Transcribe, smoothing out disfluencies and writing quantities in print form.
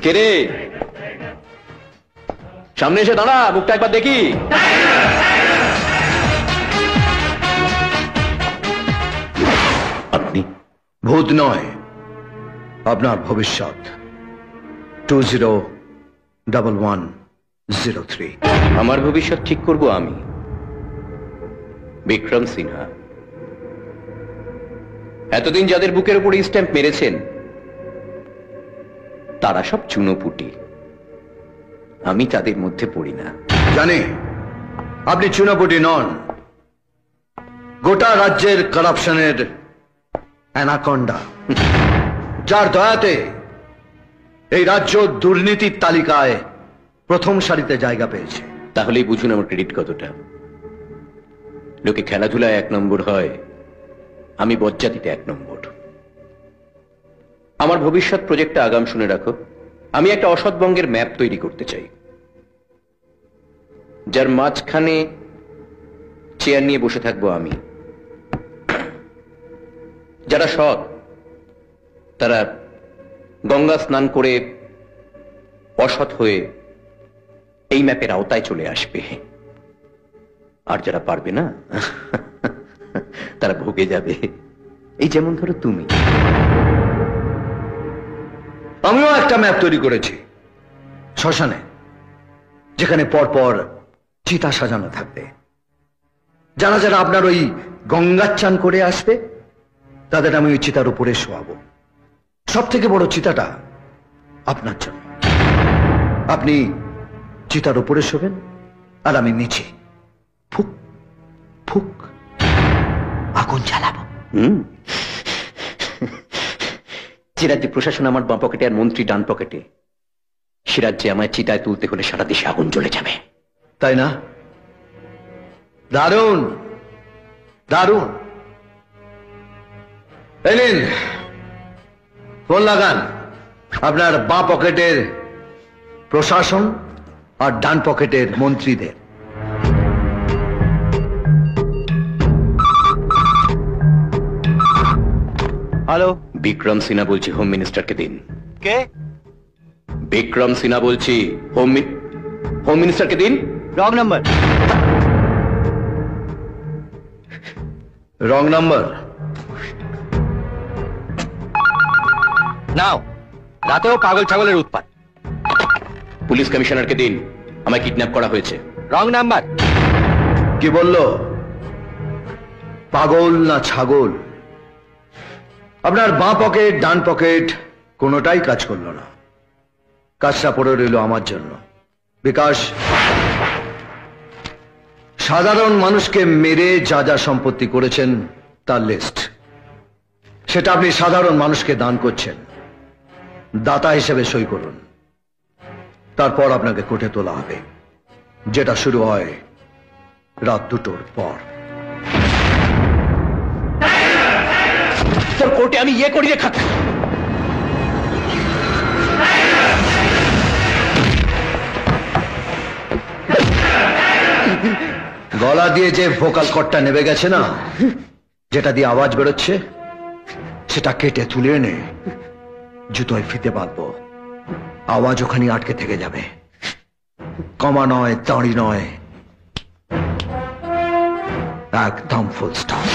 কে রে? সামনে এসে দাঁড়া, মুখটা একবার দেখি। আপনি ভূত নয়, আপনার ভবিষ্যৎ। 201103। আমার ভবিষ্যৎ ঠিক করব আমি, বিক্রম সিনহা। এতদিন যাদের বুকের উপর স্ট্যাম্প মেরেছেন তারা সব চুনোপুটি, আমি তাদের মধ্যে পড়ি না। জানি আপনি চুনাপুটি নন, গোটা রাজ্যের কারাপশনের অ্যানাকন্ডা, যার দয়াতে এই রাজ্য দুর্নীতির তালিকায় প্রথম সারিতে জায়গা পেয়েছে। তাহলেই বুঝুন আমার ক্রেডিট কতটা। লোকে খেলাধুলায় 1 নম্বর হয়, আমি বজ্জাতিতে 1 নম্বর। আমার ভবিষ্যৎ প্রজেক্টটা আগাম শুনে রাখো। আমি একটা অসৎবঙ্গের ম্যাপ তৈরি করতে চাই, যার মাঝখানে চেয়ার নিয়ে বসে থাকবো আমি। যারা সৎ তারা গঙ্গা স্নান করে অসৎ হয়ে এই ম্যাপের আওতায় চলে আসবে, আর যারা পারবে না তারা ভুগে যাবে। এই যেমন ধরো তুমি। আমিও একটা ম্যাপ তৈরি করেছি শ্মশানে, যেখানে পরপর চিতা সাজানো থাকবে। যারা যারা আপনার ওই গঙ্গার চান করে আসবে তাদের আমি ওই চিতার উপরে শোয়াবো। সব থেকে বড় চিতাটা আপনার জন্য। আপনি চিতার উপরে শোবেন আর আমি নিচে ফুক ফুক আগুন জ্বালাবো। যে রাজ্যে প্রশাসন আমার বাঁ পকেটে আর মন্ত্রী ডান পকেটে, সে রাজ্যে আমায় চিতায় তুলতে হলে সারা দেশে আগুন জ্বলে যাবে, তাই না? দারুণ দারুণ। এই নিন ফোন লাগান আপনার বাঁ পকেটের প্রশাসন আর ডান পকেটের মন্ত্রীদের। হ্যালো, বিক্রম সিনহা বলছি, হোম মিনিস্টারকে দিন। কে? বিক্রম সিনহা বলছি, হোম মিনিস্টারকে দিন। Wrong number. Wrong number. নাও, রাতেও পাগল ছাগলের উৎপাত। পুলিশ কমিশনারকে দিন, আমায় কিডন্যাপ করা হয়েছে। Wrong number. কি বললো? পাগল না ছাগল? আপনার বাঁ পকেট ডান পকেট কোনোটাই কাজ করলো না, কাজটা পড়ে রইল আমার জন্য। বিকাশ সাধারণ মানুষকে মেরে যা যা সম্পত্তি করেছেন তার লিস্ট, সেটা আপনি সাধারণ মানুষকে দান করছেন। দাতা হিসেবে সই করুন, তারপর আপনাকে কোর্টে তোলা হবে, যেটা শুরু হয় রাত 2টোর পর। তোর কোর্টে আমি ইয়ে করি রে খাক। গলা দিয়ে যে ভোকাল কর্ডটা নেমে গেছে না, যেটা দিয়ে আওয়াজ বেরোচ্ছে, সেটা কেটে তুলে এনে জুতোয় ফিতে বাঁধবো। আওয়াজ ওখানে আটকে থেকে যাবে। কমা নয়, দাঁড়ি নয়, একদম ফুল স্টপ।